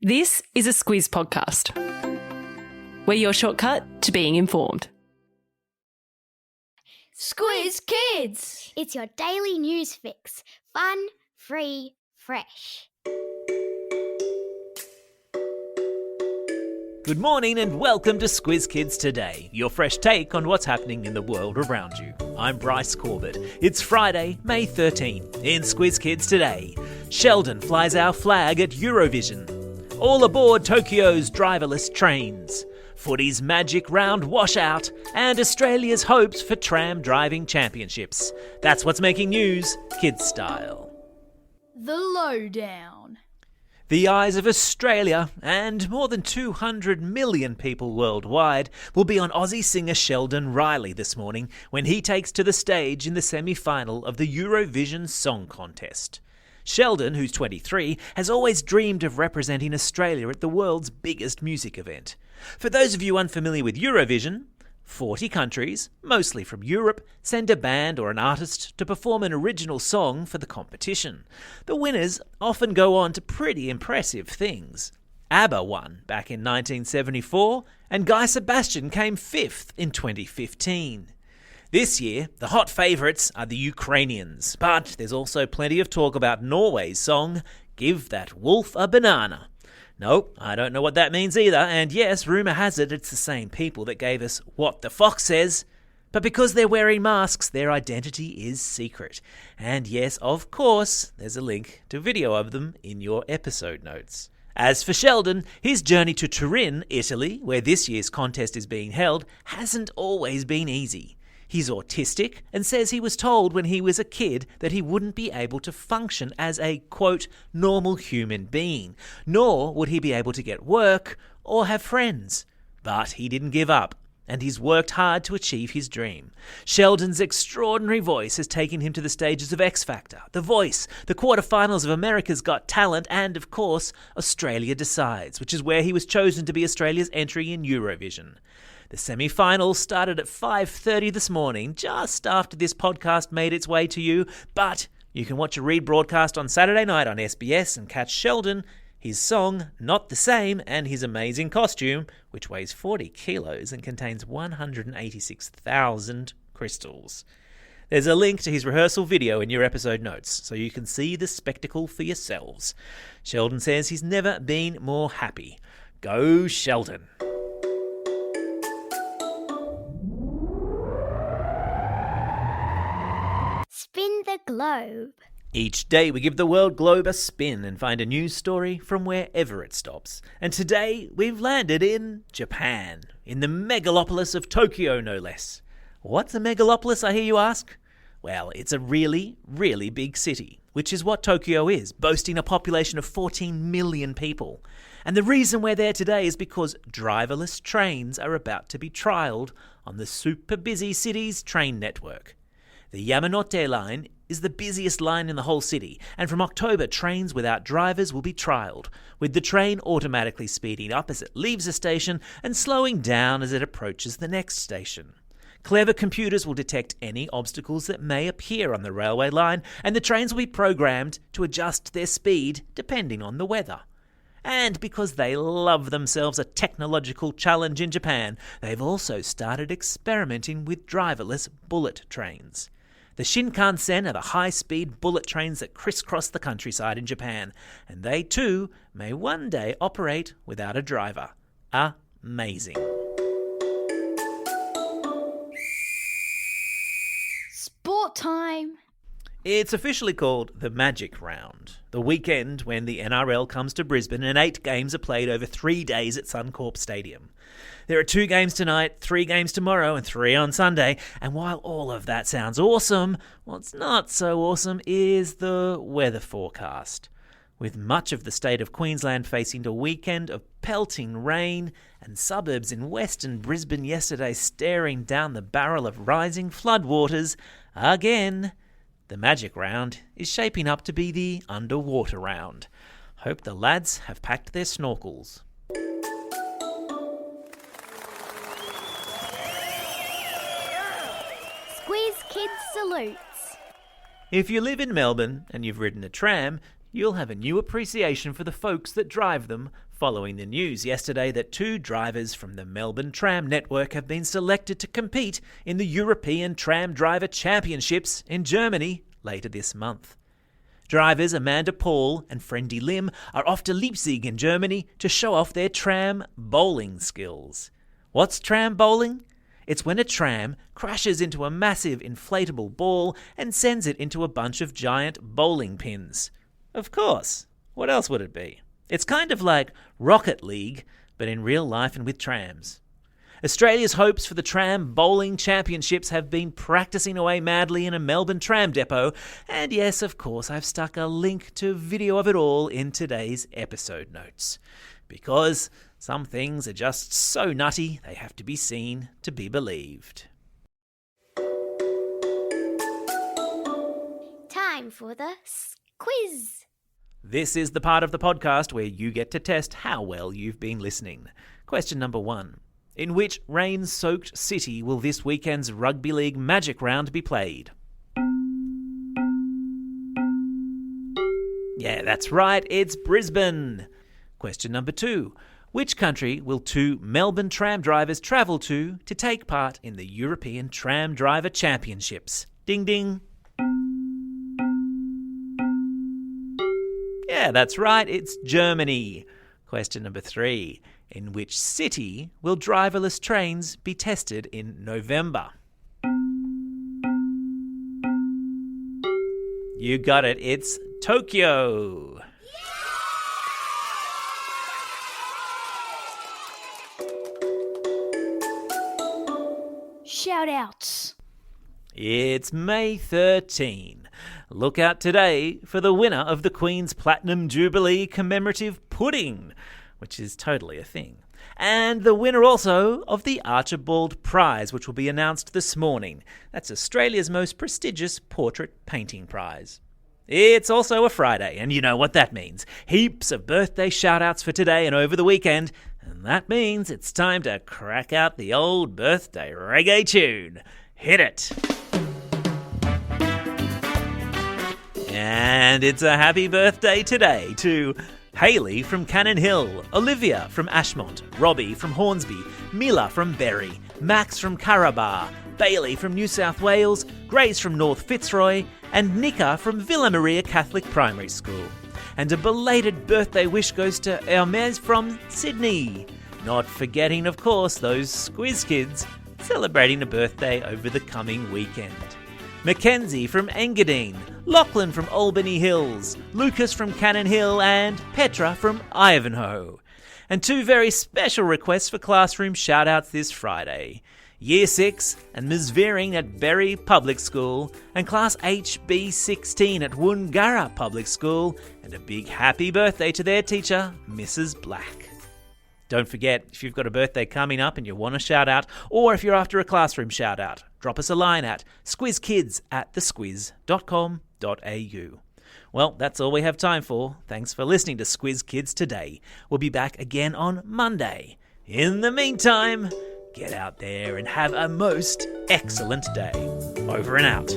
This is a Squiz podcast. We're your shortcut to being informed. Squiz Kids! It's your daily news fix. Fun, free, fresh. Good morning and welcome to Squiz Kids Today, your fresh take on what's happening in the world around you. I'm Bryce Corbett. It's Friday, May 13. In Squiz Kids Today, Sheldon flies our flag at Eurovision. All aboard Tokyo's driverless trains. Footy's magic round washout, and Australia's hopes for tram driving championships. That's what's making news, kids style. The lowdown. The eyes of Australia, and more than 200 million people worldwide, will be on Aussie singer Sheldon Riley this morning when he takes to the stage in the semi-final of the Eurovision Song Contest. Sheldon, who's 23, has always dreamed of representing Australia at the world's biggest music event. For those of you unfamiliar with Eurovision, 40 countries, mostly from Europe, send a band or an artist to perform an original song for the competition. The winners often go on to pretty impressive things. ABBA won back in 1974, and Guy Sebastian came fifth in 2015. This year, the hot favourites are the Ukrainians, but there's also plenty of talk about Norway's song, Give That Wolf a Banana. Nope, I don't know what that means either, and yes, rumour has it it's the same people that gave us What the Fox Says, but because they're wearing masks, their identity is secret. And yes, of course, there's a link to video of them in your episode notes. As for Sheldon, his journey to Turin, Italy, where this year's contest is being held, hasn't always been easy. He's autistic and says he was told when he was a kid that he wouldn't be able to function as a, quote, normal human being, nor would he be able to get work or have friends. But he didn't give up, and he's worked hard to achieve his dream. Sheldon's extraordinary voice has taken him to the stages of X Factor, The Voice, the quarterfinals of America's Got Talent, and, of course, Australia Decides, which is where he was chosen to be Australia's entry in Eurovision. The semi-finals started at 5:30 this morning, just after this podcast made its way to you, but you can watch a rebroadcast on Saturday night on SBS and catch Sheldon, his song Not the Same, and his amazing costume, which weighs 40 kilos and contains 186,000 crystals. There's a link to his rehearsal video in your episode notes, so you can see the spectacle for yourselves. Sheldon says he's never been more happy. Go Sheldon! Spin the globe. Each day we give the world globe a spin and find a news story from wherever it stops. And today we've landed in Japan, in the megalopolis of Tokyo no less. What's a megalopolis, I hear you ask? Well, it's a really, really big city, which is what Tokyo is, boasting a population of 14 million people. And the reason we're there today is because driverless trains are about to be trialled on the super busy city's train network. The Yamanote line is the busiest line in the whole city, and from October, trains without drivers will be trialled, with the train automatically speeding up as it leaves a station and slowing down as it approaches the next station. Clever computers will detect any obstacles that may appear on the railway line, and the trains will be programmed to adjust their speed depending on the weather. And because they love themselves a technological challenge in Japan, they've also started experimenting with driverless bullet trains. The Shinkansen are the high-speed bullet trains that crisscross the countryside in Japan, and they too may one day operate without a driver. Amazing. Sport time. It's officially called the Magic Round, the weekend when the NRL comes to Brisbane and 8 games are played over 3 days at Suncorp Stadium. There are 2 games tonight, 3 games tomorrow and 3 on Sunday, and while all of that sounds awesome, what's not so awesome is the weather forecast. With much of the state of Queensland facing a weekend of pelting rain and suburbs in western Brisbane yesterday staring down the barrel of rising floodwaters, again, the Magic Round is shaping up to be the underwater round. Hope the lads have packed their snorkels. Squiz Kids salutes. If you live in Melbourne and you've ridden a tram, you'll have a new appreciation for the folks that drive them following the news yesterday that 2 drivers from the Melbourne Tram network have been selected to compete in the European Tram Driver Championships in Germany later this month. Drivers Amanda Paul and Friendy Lim are off to Leipzig in Germany to show off their tram bowling skills. What's tram bowling? It's when a tram crashes into a massive inflatable ball and sends it into a bunch of giant bowling pins. Of course. What else would it be? It's kind of like Rocket League, but in real life and with trams. Australia's hopes for the Tram Bowling Championships have been practising away madly in a Melbourne tram depot, and yes, of course, I've stuck a link to video of it all in today's episode notes. Because some things are just so nutty, they have to be seen to be believed. Time for the Squiz. This is the part of the podcast where you get to test how well you've been listening. Question number 1. In which rain-soaked city will this weekend's Rugby League Magic Round be played? Yeah, that's right, it's Brisbane. Question number 2. Which country will 2 Melbourne tram drivers travel to take part in the European Tram Driver Championships? Ding ding. Yeah, that's right, it's Germany. Question number 3. In which city will driverless trains be tested in November? You got it, it's Tokyo. Shout outs. It's May 13. Look out today for the winner of the Queen's Platinum Jubilee commemorative pudding, which is totally a thing. And the winner also of the Archibald Prize, which will be announced this morning. That's Australia's most prestigious portrait painting prize. It's also a Friday, and you know what that means. Heaps of birthday shout-outs for today and over the weekend, and that means it's time to crack out the old birthday reggae tune. Hit it! And it's a happy birthday today to Hayley from Cannon Hill, Olivia from Ashmont, Robbie from Hornsby, Mila from Berry, Max from Carabar, Bailey from New South Wales, Grace from North Fitzroy, and Nika from Villa Maria Catholic Primary School. And a belated birthday wish goes to Hermes from Sydney. Not forgetting, of course, those Squiz Kids celebrating a birthday over the coming weekend. Mackenzie from Engadine, Lachlan from Albany Hills, Lucas from Cannon Hill, and Petra from Ivanhoe. And 2 very special requests for classroom shout-outs this Friday. Year 6 and Ms Veering at Berry Public School, and Class HB16 at Woongarra Public School, and a big happy birthday to their teacher, Mrs Black. Don't forget, if you've got a birthday coming up and you want a shout-out, or if you're after a classroom shout-out, drop us a line at squizkids@thesquiz.com.au. Well, that's all we have time for. Thanks for listening to Squiz Kids today. We'll be back again on Monday. In the meantime, get out there and have a most excellent day. Over and out.